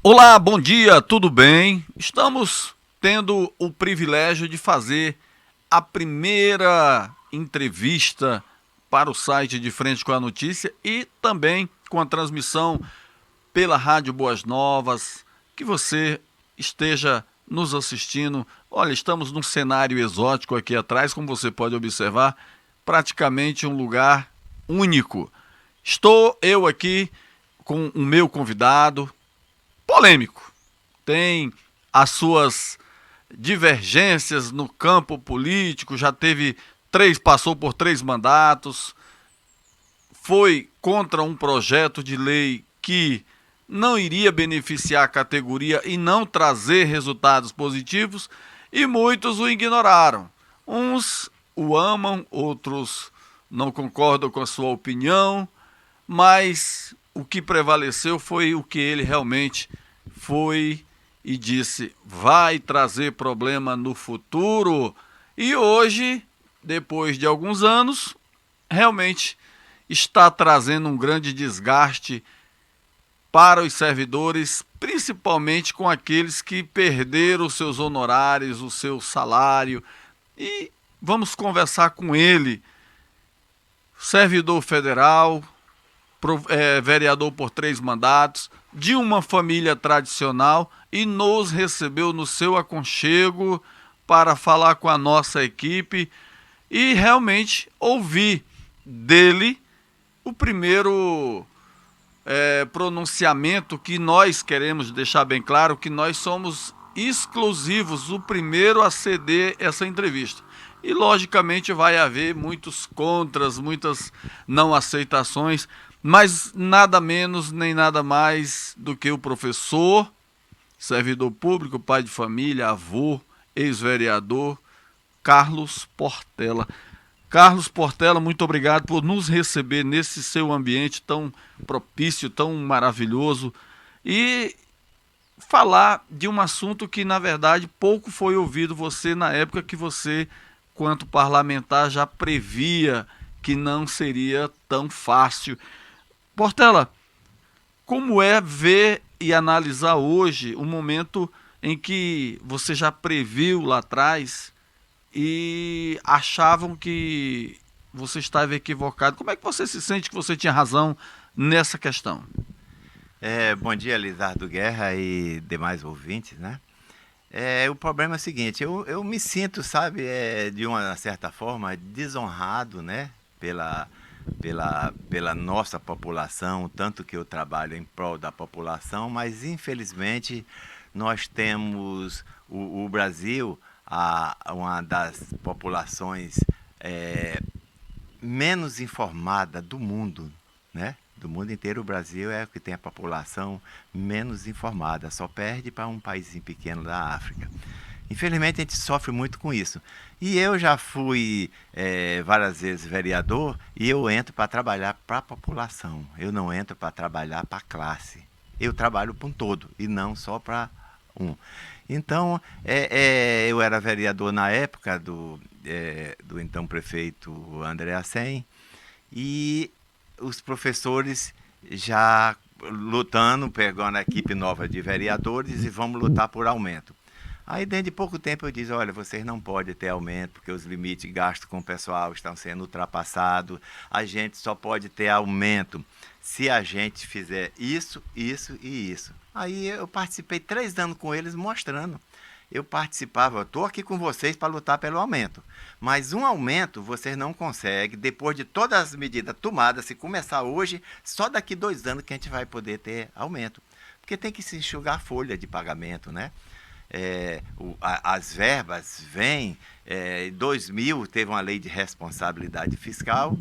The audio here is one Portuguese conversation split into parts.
Olá, bom dia, tudo bem? Estamos tendo o privilégio de fazer a primeira entrevista para o site de Frente com a Notícia e também com a transmissão pela Rádio Boas Novas, que você esteja nos assistindo. Olha, estamos num cenário exótico aqui atrás, como você pode observar, praticamente um lugar único. Estou eu aqui com o meu convidado, polêmico, tem as suas divergências no campo político, já teve passou por 3 mandatos, foi contra um projeto de lei que não iria beneficiar a categoria e não trazer resultados positivos, e muitos o ignoraram. Uns o amam, outros não concordam com a sua opinião, mas o que prevaleceu foi o que ele realmente foi e disse: vai trazer problema no futuro. E hoje, depois de alguns anos, realmente está trazendo um grande desgaste para os servidores, principalmente com aqueles que perderam os seus honorários, o seu salário. E vamos conversar com ele, servidor federal, vereador por 3 mandatos, de uma família tradicional, e nos recebeu no seu aconchego para falar com a nossa equipe e realmente ouvir dele o primeiro pronunciamento, que nós queremos deixar bem claro que nós somos exclusivos, o primeiro a ceder essa entrevista. E logicamente vai haver muitos contras, muitas não aceitações, mas nada menos nem nada mais do que o professor, servidor público, pai de família, avô, ex-vereador, Carlos Portela. Carlos Portela, muito obrigado por nos receber nesse seu ambiente tão propício, tão maravilhoso, e falar de um assunto que, na verdade, pouco foi ouvido você na época que você, quanto parlamentar, já previa que não seria tão fácil. Portela, como é ver e analisar hoje o momento em que você já previu lá atrás e achavam que você estava equivocado? Como é que você se sente que você tinha razão nessa questão? Bom dia, Lizardo Guerra e demais ouvintes, né? O problema é o seguinte, eu me sinto, sabe, de uma certa forma, desonrado, né? Pela nossa população, tanto que eu trabalho em prol da população, mas infelizmente nós temos o Brasil, uma das populações menos informada do mundo, né? Do mundo inteiro, o Brasil é o que tem a população menos informada, só perde para um país pequeno da África. Infelizmente, a gente sofre muito com isso. E eu já fui várias vezes vereador e eu entro para trabalhar para a população. Eu não entro para trabalhar para a classe. Eu trabalho para um todo e não só para um. Então, eu era vereador na época do então prefeito André Hacem, e os professores já lutando, pegando a equipe nova de vereadores e vamos lutar por aumento. Aí, dentro de pouco tempo, eu disse: olha, vocês não podem ter aumento porque os limites de gasto com o pessoal estão sendo ultrapassados. A gente só pode ter aumento se a gente fizer isso, isso e isso. Aí eu participei 3 anos com eles mostrando. Eu participava, eu estou aqui com vocês para lutar pelo aumento. Mas um aumento vocês não conseguem, depois de todas as medidas tomadas, se começar hoje, só daqui 2 anos que a gente vai poder ter aumento. Porque tem que se enxugar a folha de pagamento, né? As verbas vêm, em 2000 teve uma lei de responsabilidade fiscal,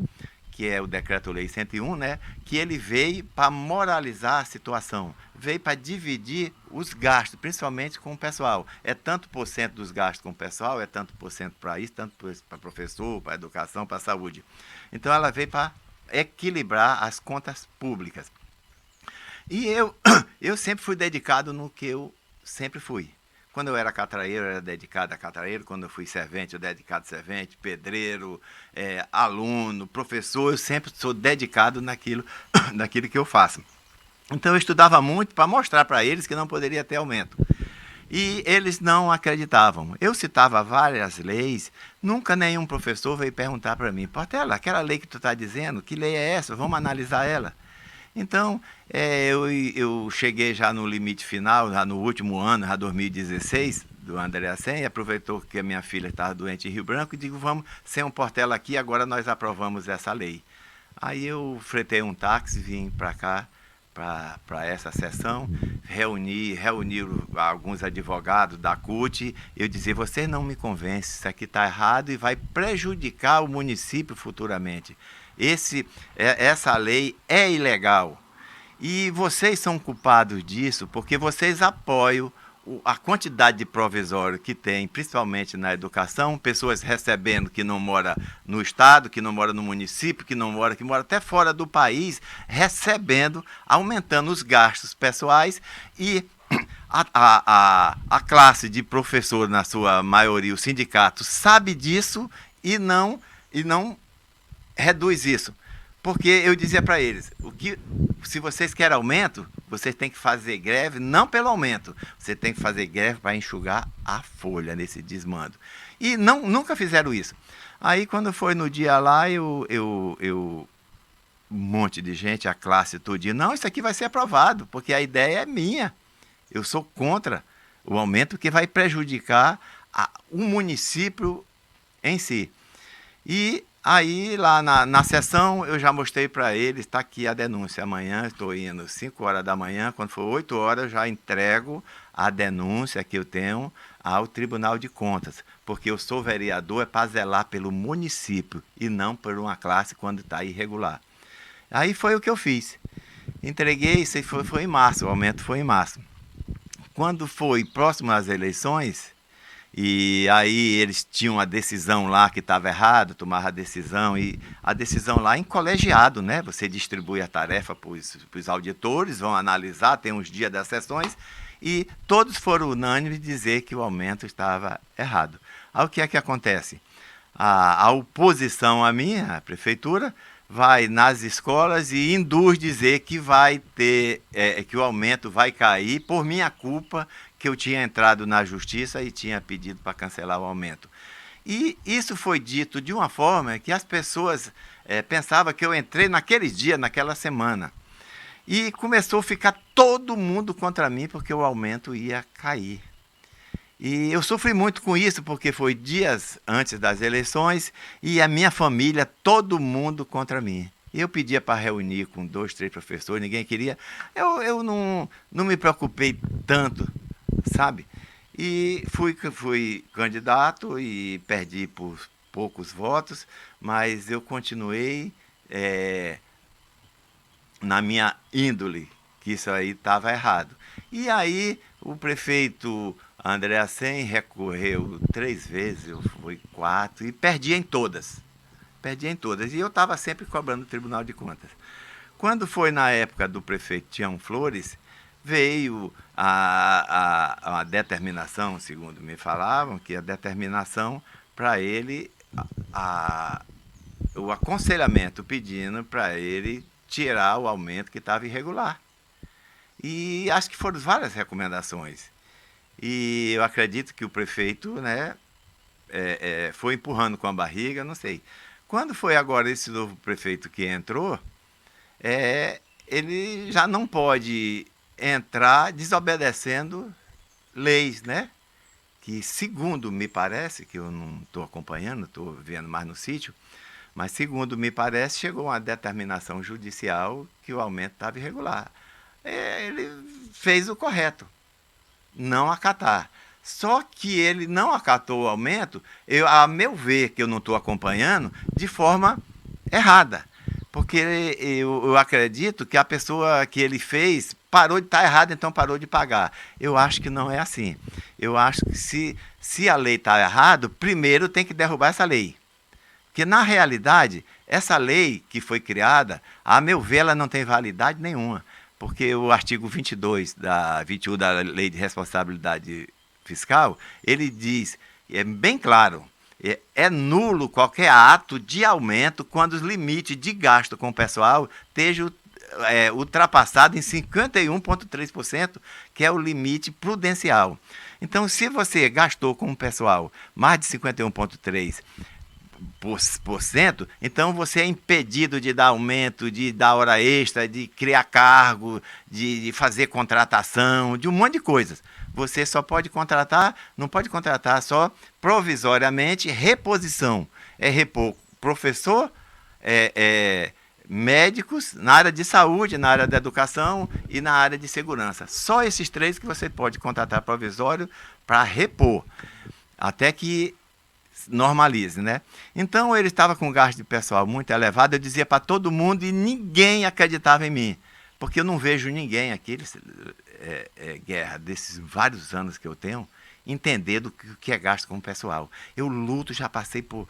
que é o Decreto-Lei 101, né? Que ele veio para moralizar a situação, veio para dividir os gastos, principalmente com o pessoal. É tanto por cento dos gastos com o pessoal, é tanto por cento para isso, tanto para professor, para educação, para saúde. Então ela veio para equilibrar as contas públicas. E eu sempre fui dedicado no que eu sempre fui. Quando eu era catraeiro, eu era dedicado a catraeiro. Quando eu fui servente, eu dedicado a servente, pedreiro, aluno, professor. Eu sempre sou dedicado naquilo que eu faço. Então eu estudava muito para mostrar para eles que não poderia ter aumento. E eles não acreditavam. Eu citava várias leis, nunca nenhum professor veio perguntar para mim: Portela, aquela lei que tu está dizendo, que lei é essa? Vamos analisar ela. Então, eu cheguei já no limite final, já no último ano, já 2016, do André Sen, aproveitou que a minha filha estava doente em Rio Branco e digo: vamos sem um Portela aqui, agora nós aprovamos essa lei. Aí eu fretei um táxi, vim para cá, para essa sessão, reuni alguns advogados da CUT. Eu dizia: você não me convence, isso aqui está errado e vai prejudicar o município futuramente. Essa lei é ilegal. E vocês são culpados disso porque vocês apoiam a quantidade de provisório que tem, principalmente na educação, pessoas recebendo que não mora no estado, que não mora no município, que mora até fora do país, recebendo, aumentando os gastos pessoais e a classe de professor, na sua maioria, o sindicato, sabe disso e não reduz isso. Porque eu dizia para eles: se vocês querem aumento, vocês têm que fazer greve não pelo aumento, você tem que fazer greve para enxugar a folha nesse desmando. E nunca fizeram isso. Aí quando foi no dia lá, um monte de gente, a classe todinha: não, isso aqui vai ser aprovado, porque a ideia é minha. Eu sou contra o aumento que vai prejudicar o município em si. E aí, lá na sessão, eu já mostrei para eles: está aqui a denúncia. Amanhã, estou indo 5 horas da manhã, quando for 8 horas, eu já entrego a denúncia que eu tenho ao Tribunal de Contas, porque eu sou vereador é para zelar pelo município e não por uma classe quando está irregular. Aí foi o que eu fiz. Entreguei, isso foi em março, o aumento foi em março. Quando foi próximo às eleições, e aí eles tinham a decisão lá que estava errado, tomava a decisão, e a decisão lá em colegiado, né? Você distribui a tarefa para os auditores, vão analisar, tem uns dias das sessões, e todos foram unânimes dizer que o aumento estava errado. Aí o que é que acontece? A oposição à minha, a prefeitura, vai nas escolas e induz dizer que vai ter, que o aumento vai cair por minha culpa, que eu tinha entrado na justiça e tinha pedido para cancelar o aumento. E isso foi dito de uma forma que as pessoas pensavam que eu entrei naquele dia, naquela semana. E começou a ficar todo mundo contra mim porque o aumento ia cair. E eu sofri muito com isso, porque foi dias antes das eleições e a minha família, todo mundo contra mim. Eu pedia para reunir com 2, 3 professores, ninguém queria. Eu não me preocupei tanto, sabe? E fui candidato e perdi por poucos votos, mas eu continuei na minha índole, que isso aí estava errado. E aí o prefeito André Sen recorreu 3 vezes, eu fui 4, e perdi em todas. Perdi em todas. E eu estava sempre cobrando o Tribunal de Contas. Quando foi na época do prefeito Tião Flores, veio a determinação, segundo me falavam, que a determinação para ele, o aconselhamento pedindo para ele tirar o aumento que estava irregular. E acho que foram várias recomendações. E eu acredito que o prefeito, né, foi empurrando com a barriga, não sei. Quando foi agora esse novo prefeito que entrou, ele já não pode entrar desobedecendo leis, né? Que, segundo me parece, que eu não estou acompanhando, estou vendo mais no sítio, mas segundo me parece, chegou uma determinação judicial que o aumento estava irregular. Ele fez o correto, não acatar. Só que ele não acatou o aumento, a meu ver, que eu não estou acompanhando, de forma errada. Porque eu acredito que a pessoa que ele fez parou de estar errada, então parou de pagar. Eu acho que não é assim. Eu acho que se a lei está errada, primeiro tem que derrubar essa lei. Porque, na realidade, essa lei que foi criada, a meu ver, ela não tem validade nenhuma. Porque o artigo 21 da Lei de Responsabilidade Fiscal, ele diz, é bem claro, é nulo qualquer ato de aumento quando os limites de gasto com o pessoal estejam ultrapassado em 51,3%, que é o limite prudencial. Então, se você gastou com o pessoal mais de 51,3%, então você é impedido de dar aumento, de dar hora extra, de criar cargo, de fazer contratação, de um monte de coisas. Você só pode contratar, não pode contratar só provisoriamente reposição. É repor professor, médicos na área de saúde, na área da educação e na área de segurança. Só esses 3 que você pode contratar provisório para repor, até que normalize, né? Então ele estava com um gasto de pessoal muito elevado, eu dizia para todo mundo e ninguém acreditava em mim, porque eu não vejo ninguém aqui, Guerra, desses vários anos que eu tenho, entender do que é gasto com o pessoal. Eu luto, já passei por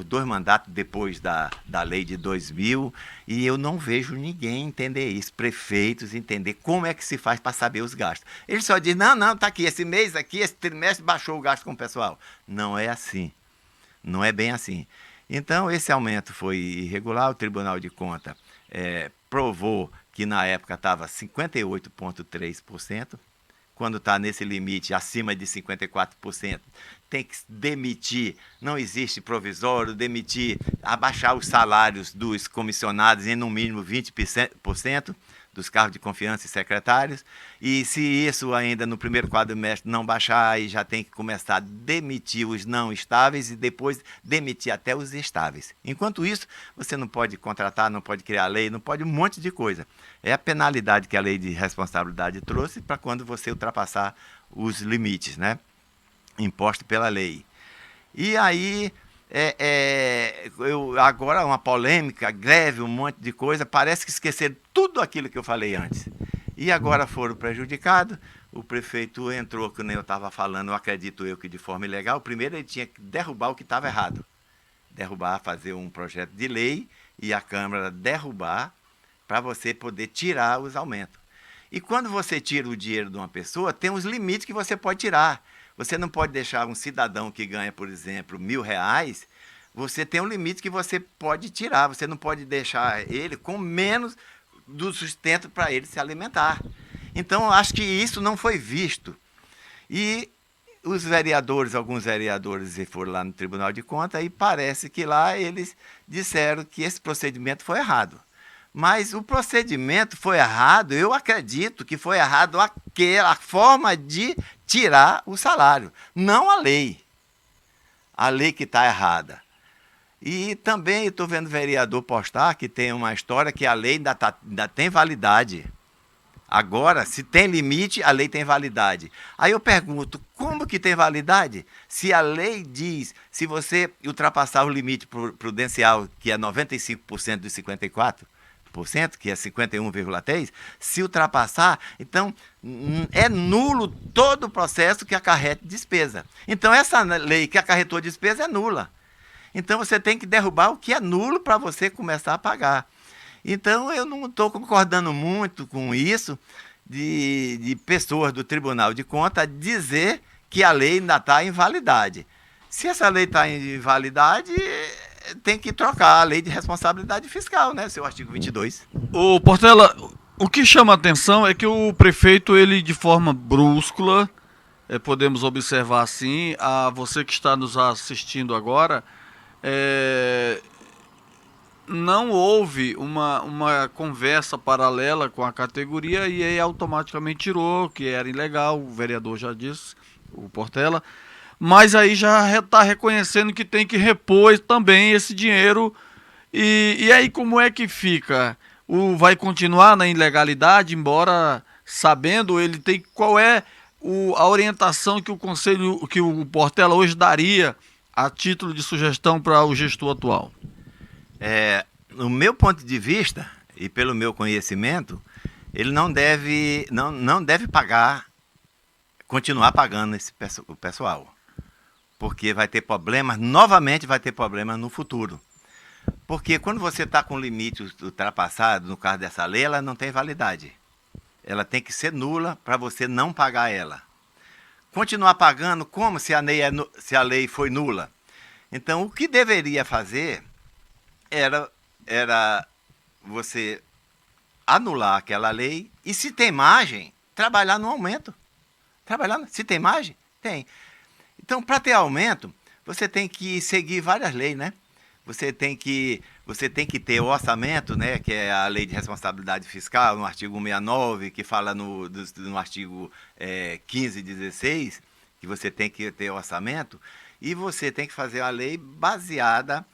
2 mandatos depois da lei de 2000, e eu não vejo ninguém entender isso, prefeitos entender como é que se faz para saber os gastos. Eles só dizem, não, está aqui, esse mês aqui, esse trimestre baixou o gasto com o pessoal. Não é assim, não é bem assim. Então, esse aumento foi irregular, o Tribunal de Contas provou que na época estava 58,3%, quando está nesse limite acima de 54%, tem que demitir, não existe provisório, demitir, abaixar os salários dos comissionados em no mínimo 20% dos cargos de confiança e secretários, e se isso ainda no primeiro quadrimestre não baixar, aí já tem que começar a demitir os não estáveis e depois demitir até os estáveis. Enquanto isso, você não pode contratar, não pode criar lei, não pode um monte de coisa. É a penalidade que a lei de responsabilidade trouxe para quando você ultrapassar os limites, né? Imposto pela lei. E aí, agora uma polêmica, greve, um monte de coisa, parece que esqueceram tudo aquilo que eu falei antes. E agora foram prejudicados, o prefeito entrou, que nem eu estava falando, acredito eu que de forma ilegal. Primeiro ele tinha que derrubar o que estava errado. Fazer um projeto de lei e a Câmara derrubar para você poder tirar os aumentos. E quando você tira o dinheiro de uma pessoa, tem uns limites que você pode tirar. Você não pode deixar um cidadão que ganha, por exemplo, R$1.000, você tem um limite que você pode tirar. Você não pode deixar ele com menos do sustento para ele se alimentar. Então, acho que isso não foi visto. E os vereadores, alguns vereadores foram lá no Tribunal de Contas e parece que lá eles disseram que esse procedimento foi errado. Mas o procedimento foi errado, eu acredito que foi errado a forma de tirar o salário, não a lei. A lei que está errada. E também estou vendo vereador postar que tem uma história que a lei ainda tem validade. Agora, se tem limite, a lei tem validade. Aí eu pergunto, como que tem validade? Se a lei diz, se você ultrapassar o limite prudencial, que é 95% dos 54%, que é 51,3%, se ultrapassar, então é nulo todo o processo que acarrete despesa. Então essa lei que acarretou despesa é nula. Então você tem que derrubar o que é nulo para você começar a pagar. Então eu não estou concordando muito com isso de pessoas do Tribunal de Contas dizer que a lei ainda está em validade. Se essa lei está em validade, tem que trocar a lei de responsabilidade fiscal, né? Seu artigo 22. Ô, Portela, o que chama a atenção é que o prefeito, ele de forma brusca, podemos observar assim, a você que está nos assistindo agora, não houve uma conversa paralela com a categoria e aí automaticamente tirou, que era ilegal, o vereador já disse, o Portela, mas aí já está reconhecendo que tem que repor também esse dinheiro. E aí como é que fica? Vai continuar na ilegalidade, embora sabendo ele tem qual é a orientação que o Conselho, que o Portela hoje daria a título de sugestão para o gestor atual? No meu ponto de vista e pelo meu conhecimento, ele não deve continuar pagando o pessoal. Porque vai ter problemas, novamente vai ter problemas no futuro. Porque quando você está com o limite ultrapassado, no caso dessa lei, ela não tem validade. Ela tem que ser nula para você não pagar ela. Continuar pagando como se a lei foi nula? Então, o que deveria fazer era você anular aquela lei e, se tem margem, trabalhar no aumento. Se tem margem, tem. Então, para ter aumento, você tem que seguir várias leis, né? Você tem que ter o orçamento, né, que é a Lei de Responsabilidade Fiscal, no artigo 169, que fala no artigo 15 e 16, que você tem que ter orçamento, e você tem que fazer a lei baseada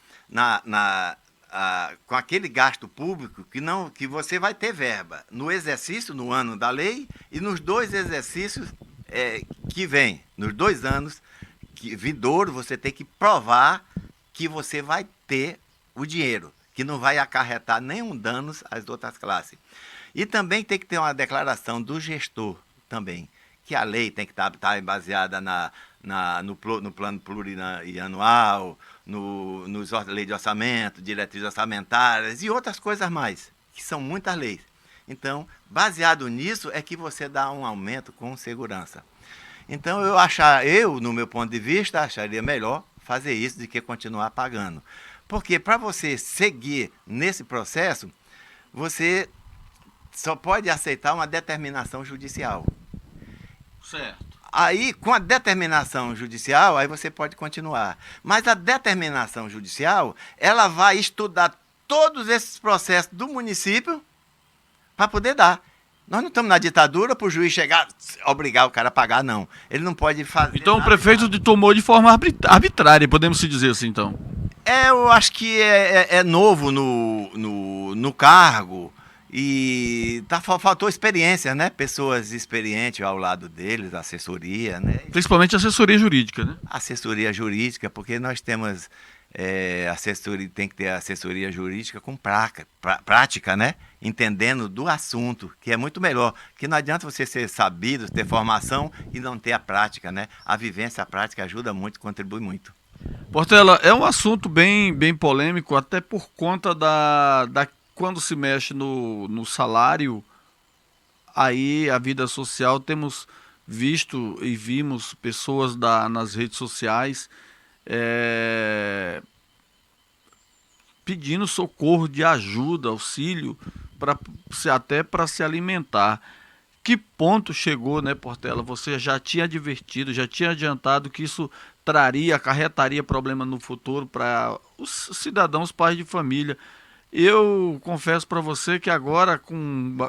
com aquele gasto público que você vai ter verba no exercício, no ano da lei, e nos 2 exercícios que vem, nos 2 anos vindouro, você tem que provar que você vai ter o dinheiro, que não vai acarretar nenhum danos às outras classes. E também tem que ter uma declaração do gestor também, que a lei tem que estar baseada no plano plurianual, nos leis de orçamento, diretrizes orçamentárias e outras coisas mais, que são muitas leis. Então, baseado nisso, é que você dá um aumento com segurança. Então, no meu ponto de vista, acharia melhor fazer isso do que continuar pagando. Porque para você seguir nesse processo, você só pode aceitar uma determinação judicial. Certo. Aí, com a determinação judicial, aí você pode continuar. Mas a determinação judicial, ela vai estudar todos esses processos do município para poder dar. Nós não estamos na ditadura para o juiz chegar, obrigar o cara a pagar, não. Ele não pode fazer. Então o prefeito tomou de forma arbitrária, podemos se dizer assim, então. Eu acho que é novo no cargo e faltou experiência, né? Pessoas experientes ao lado deles, assessoria, né? Principalmente assessoria jurídica, né? Assessoria jurídica, porque nós temos assessoria, tem que ter assessoria jurídica com prática, né? Entendendo do assunto, que é muito melhor. Que não adianta você ser sabido, ter formação e não ter a prática, né? A vivência, a prática ajuda muito, contribui muito. Portela, é um assunto bem polêmico, até por conta quando se mexe no salário, aí a vida social, temos visto e vimos pessoas nas redes sociais pedindo socorro de ajuda, auxílio, até para se alimentar. Que ponto chegou, né, Portela? Você já tinha advertido, já tinha adiantado que isso acarretaria problema no futuro para os cidadãos, pais de família. Eu confesso para você que agora,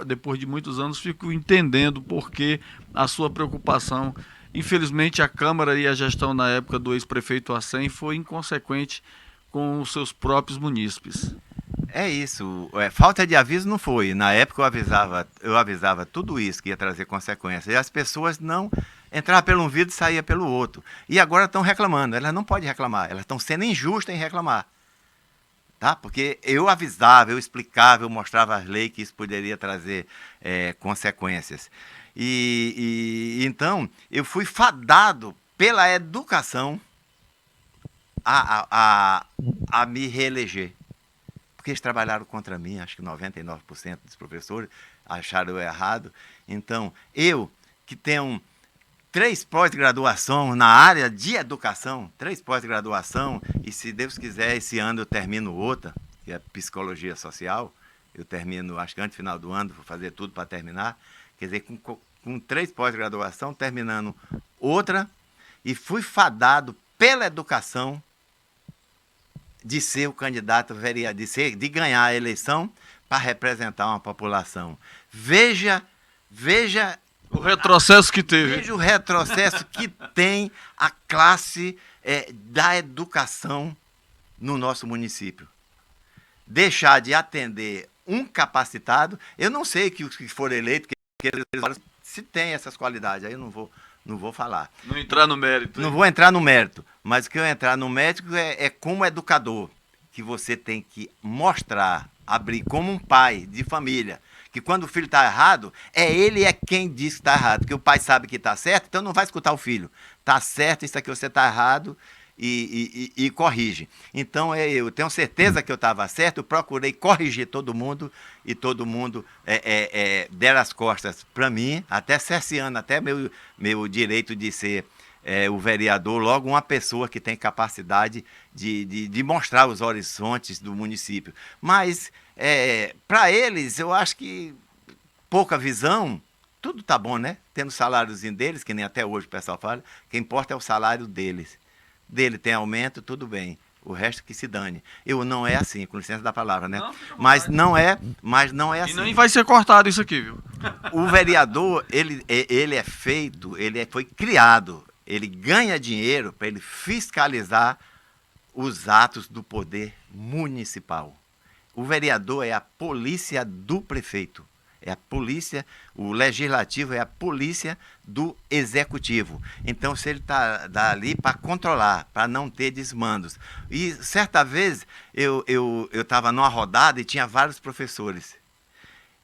depois de muitos anos, fico entendendo por que a sua preocupação. Infelizmente, a Câmara e a gestão na época do ex-prefeito Hassem foi inconsequente com os seus próprios munícipes. É isso. Falta de aviso não foi. Na época eu avisava tudo isso que ia trazer consequências. E as pessoas não entravam pelo um vidro e saía pelo outro. E agora estão reclamando. Elas não podem reclamar. Elas estão sendo injustas em reclamar. Tá? Porque eu avisava, eu explicava, eu mostrava as leis que isso poderia trazer consequências. Então, eu fui fadado pela educação a me reeleger. Porque eles trabalharam contra mim, acho que 99% dos professores acharam eu errado. Então, eu, que tenho 3 pós-graduação na área de educação, 3 pós-graduação, e se Deus quiser, esse ano eu termino outra, que é psicologia social, eu termino, acho que antes do final do ano, vou fazer tudo para terminar, quer dizer, com 3 pós-graduação, terminando outra, e fui fadado pela educação de ser o candidato vereador, de ganhar a eleição para representar uma população. Veja o retrocesso que teve. Veja o retrocesso que tem a classe da educação no nosso município. Deixar de atender um capacitado, eu não sei que os que foram eleitos, se tem essas qualidades, aí eu não vou falar. Não entrar no mérito. Não vou entrar no mérito, mas o que eu entrar no mérito é como educador, que você tem que mostrar, abrir como um pai de família, que quando o filho está errado, ele é quem diz que está errado, porque o pai sabe que está certo, então não vai escutar o filho. Está certo, isso aqui você está errado, e corrige. Então, eu tenho certeza que eu estava certo, eu procurei corrigir todo mundo, e todo mundo deram as costas para mim, até cerceando, até meu direito de ser o vereador, logo uma pessoa que tem capacidade de mostrar os horizontes do município. Mas Para eles, eu acho que pouca visão, tudo tá bom, né? Tendo o saláriozinho deles, que nem até hoje o pessoal fala, o que importa é o salário deles. Dele tem aumento, tudo bem. O resto que se dane. Eu não é assim, com licença da palavra, né? Não, fica à Mas vontade. mas não é E assim. nem vai ser cortado isso aqui, viu? O vereador, foi criado, ele ganha dinheiro para ele fiscalizar os atos do poder municipal. O vereador é a polícia do prefeito. É a polícia, o legislativo é a polícia do executivo. Então, se ele está ali para controlar, para não ter desmandos. E certa vez eu estava numa rodada e tinha vários professores.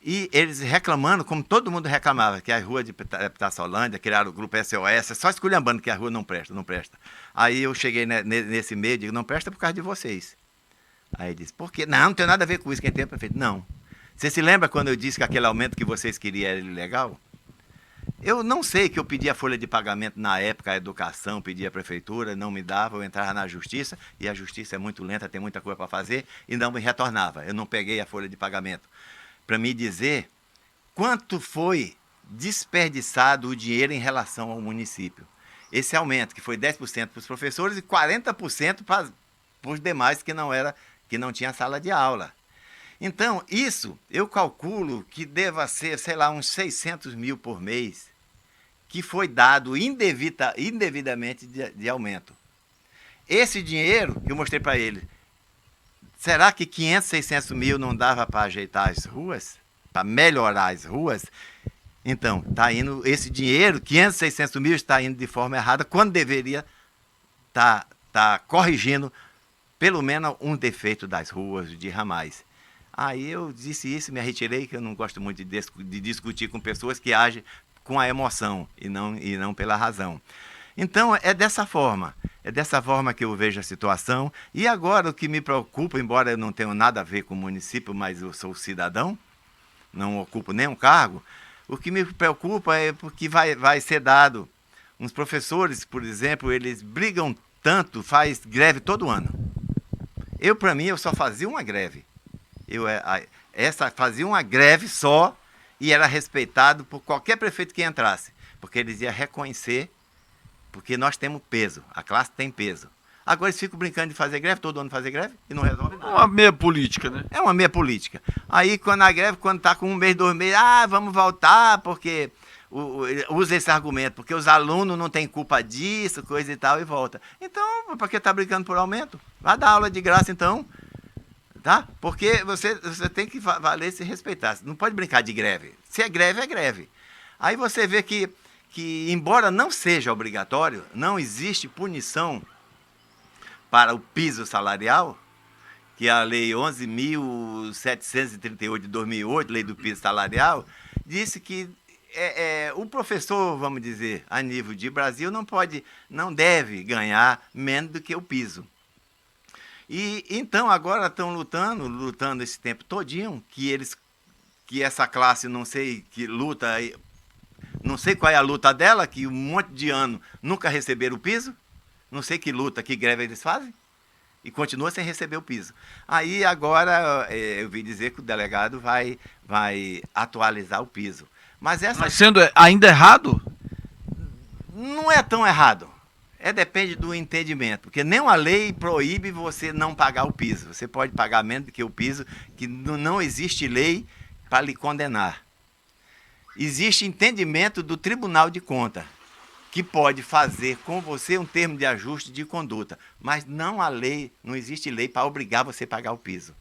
E eles reclamando, como todo mundo reclamava, que a rua de Pitaçolândia, criaram o grupo SOS, só esculhambando que a rua não presta, não presta. Aí eu cheguei nesse meio e digo, não presta por causa de vocês. Aí ele disse, por quê? Não tem nada a ver com isso, quem tem é o prefeito. Não. Você se lembra quando eu disse que aquele aumento que vocês queriam era ilegal? Eu não sei que eu pedi a folha de pagamento na época, a educação, pedi à prefeitura, não me dava, eu entrava na justiça, e a justiça é muito lenta, tem muita coisa para fazer, e não me retornava. Eu não peguei a folha de pagamento para me dizer quanto foi desperdiçado o dinheiro em relação ao município. Esse aumento, que foi 10% para os professores e 40% para os demais que não tinha sala de aula. Então, isso eu calculo que deva ser, sei lá, uns 600 mil por mês, que foi dado indevidamente de aumento. Esse dinheiro que eu mostrei para ele, será que 500, 600 mil não dava para ajeitar as ruas? Para melhorar as ruas? Então, tá indo esse dinheiro, 500, 600 mil, está indo de forma errada, quando deveria tá corrigindo pelo menos um defeito das ruas, de ramais. Aí eu disse isso, me retirei, que eu não gosto muito de discutir com pessoas que agem com a emoção e não pela razão. Então, é dessa forma que eu vejo a situação. E agora, o que me preocupa, embora eu não tenha nada a ver com o município, mas eu sou cidadão, não ocupo nenhum cargo, o que me preocupa é porque vai ser dado. Uns professores, por exemplo, eles brigam tanto, faz greve todo ano. Para mim, eu só fazia uma greve. Fazia uma greve só e era respeitado por qualquer prefeito que entrasse, porque eles iam reconhecer, porque nós temos peso, a classe tem peso. Agora eles ficam brincando de fazer greve, todo ano fazer greve, e não resolve nada. É uma meia política, né? É uma meia política. Aí, quando a greve, quando está com 1 mês, 2 meses, vamos voltar, porque usa esse argumento, porque os alunos não têm culpa disso, coisa e tal, e volta. Então, para que está brincando por aumento? Vai dar aula de graça, então. Tá? Porque você tem que valer se respeitar. Não pode brincar de greve. Se é greve, é greve. Aí você vê que embora não seja obrigatório, não existe punição para o piso salarial, que é a Lei 11.738 de 2008, Lei do Piso Salarial, disse que o professor, vamos dizer, a nível de Brasil, não deve ganhar menos do que o piso. E então agora estão lutando esse tempo todinho, que essa classe, não sei que luta, não sei qual é a luta dela, que um monte de ano nunca receberam o piso, não sei que luta, que greve eles fazem, e continua sem receber o piso. Aí agora eu vi dizer que o delegado vai atualizar o piso. Mas sendo ainda errado? Não é tão errado. Depende do entendimento, porque nenhuma lei proíbe você não pagar o piso. Você pode pagar menos do que o piso, que não existe lei para lhe condenar. Existe entendimento do Tribunal de Contas, que pode fazer com você um termo de ajuste de conduta, mas não existe lei para obrigar você a pagar o piso.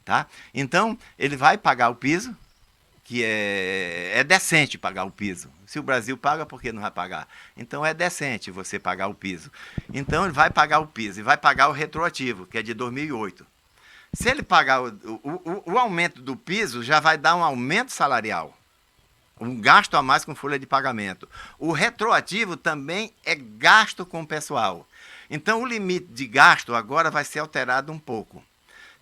Tá? Então, ele vai pagar o piso, que é decente pagar o piso. Se o Brasil paga, por que não vai pagar? Então é decente você pagar o piso. Então ele vai pagar o piso e vai pagar o retroativo, que é de 2008. Se ele pagar o aumento do piso, já vai dar um aumento salarial, um gasto a mais com folha de pagamento. O retroativo também é gasto com o pessoal. Então o limite de gasto agora vai ser alterado um pouco.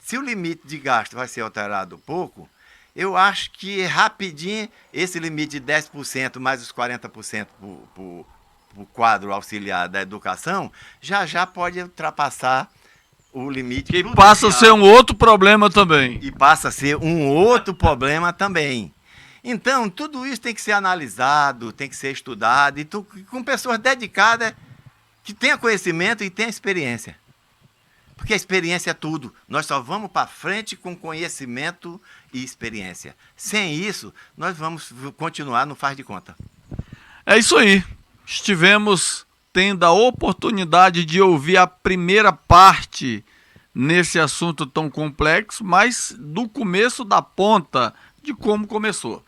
Se o limite de gasto vai ser alterado um pouco, eu acho que rapidinho esse limite de 10% mais os 40% para o quadro auxiliar da educação já pode ultrapassar o limite Que passa a ser um outro problema também. E passa a ser um outro problema também. Então, tudo isso tem que ser analisado, tem que ser estudado, e com pessoas dedicadas que tenham conhecimento e tenham experiência. Porque a experiência é tudo. Nós só vamos para frente com conhecimento e experiência. Sem isso, nós vamos continuar no faz de conta. É isso aí. Estivemos tendo a oportunidade de ouvir a primeira parte nesse assunto tão complexo, mas do começo da ponta de como começou.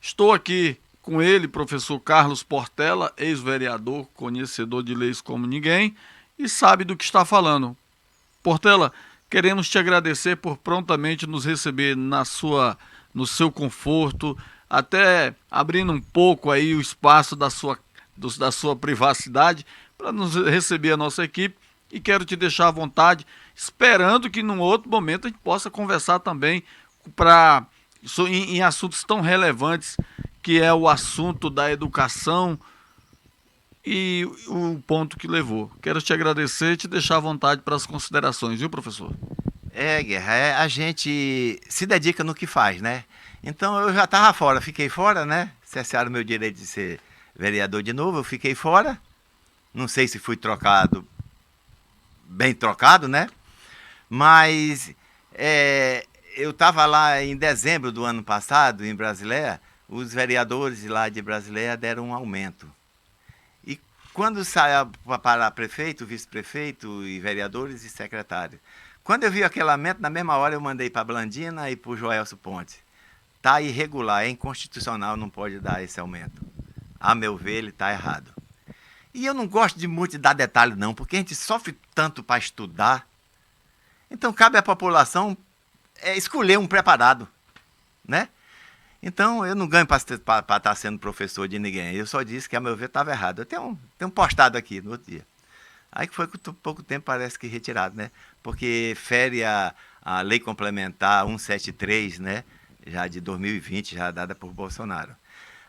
Estou aqui com ele, professor Carlos Portela, ex-vereador, conhecedor de leis como ninguém e sabe do que está falando. Portela, queremos te agradecer por prontamente nos receber no seu conforto, até abrindo um pouco aí o espaço da sua privacidade para nos receber a nossa equipe, e quero te deixar à vontade, esperando que num outro momento a gente possa conversar também em assuntos tão relevantes, que é o assunto da educação e o ponto que levou. Quero te agradecer e te deixar à vontade para as considerações, viu, professor? Guerra, a gente se dedica no que faz, né? Então eu já estava fora, fiquei fora, né? Cessaram o meu direito de ser vereador de novo, eu fiquei fora. Não sei se fui trocado, bem trocado, né? Mas eu estava lá em dezembro do ano passado, em Brasileia, os vereadores lá de Brasileia deram um aumento. E quando saiu para prefeito, vice-prefeito e vereadores e secretários, quando eu vi aquele aumento, na mesma hora eu mandei para Blandina e para o Joelso Ponte. Está irregular, é inconstitucional, não pode dar esse aumento. A meu ver, ele está errado. E eu não gosto de muito de dar detalhe não, porque a gente sofre tanto para estudar. Então cabe à população escolher um preparado, né? Então eu não ganho para estar sendo professor de ninguém. Eu só disse que a meu ver estava errado. Eu tenho postado aqui no outro dia. Aí que foi com pouco tempo parece que retirado, né? Porque fere a lei complementar 173, né? Já de 2020, já dada por Bolsonaro.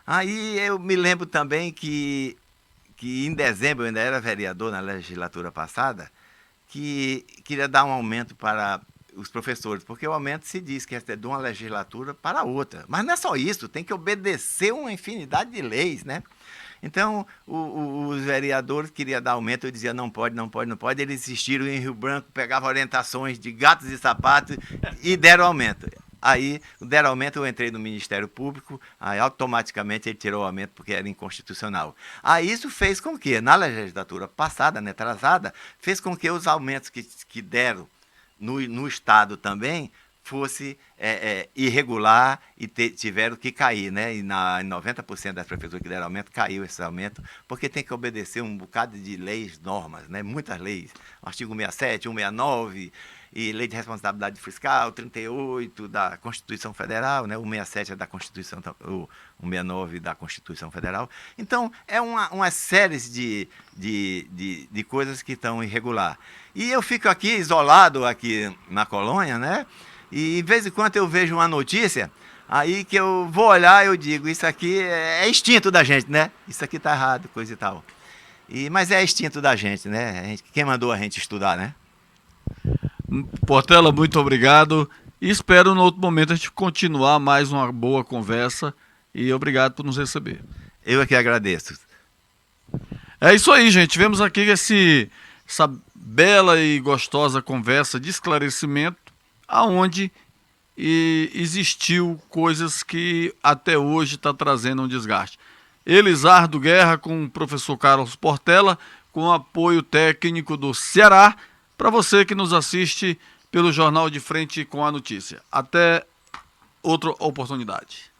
Aí eu me lembro também que em dezembro, eu ainda era vereador na legislatura passada, que queria dar um aumento para os professores, porque o aumento se diz que é de uma legislatura para outra. Mas não é só isso, tem que obedecer uma infinidade de leis, né? Então, os vereadores queriam dar aumento, eu dizia não pode, não pode, não pode. Eles insistiram em Rio Branco, pegavam orientações de gatos e sapatos e deram aumento. Aí, deram aumento, eu entrei no Ministério Público, aí automaticamente ele tirou o aumento porque era inconstitucional. Aí isso fez com que, na legislatura passada, né, atrasada, fez com que os aumentos que deram no Estado também fosse irregular e tiveram que cair, né? E em 90% das prefeituras que deram aumento, caiu esse aumento, porque tem que obedecer um bocado de leis, normas, né? Muitas leis. O artigo 167, 169, e Lei de Responsabilidade Fiscal, 38 da Constituição Federal, né? O 67 é da Constituição, o 169 da Constituição Federal. Então, é uma série de coisas que estão irregular. E eu fico aqui isolado aqui na colônia, né? E de vez em quando eu vejo uma notícia, aí que eu vou olhar, eu digo, isso aqui é instinto da gente, né? Isso aqui tá errado, coisa e tal. Mas é instinto da gente, né? Quem mandou a gente estudar, né? Portela, muito obrigado. E espero no outro momento a gente continuar mais uma boa conversa. E obrigado por nos receber. Eu é que agradeço. É isso aí, gente. Tivemos aqui essa bela e gostosa conversa de esclarecimento, aonde existiu coisas que até hoje está trazendo um desgaste. Elisardo Guerra com o professor Carlos Portela, com apoio técnico do Ceará, para você que nos assiste pelo Jornal de Frente com a Notícia. Até outra oportunidade.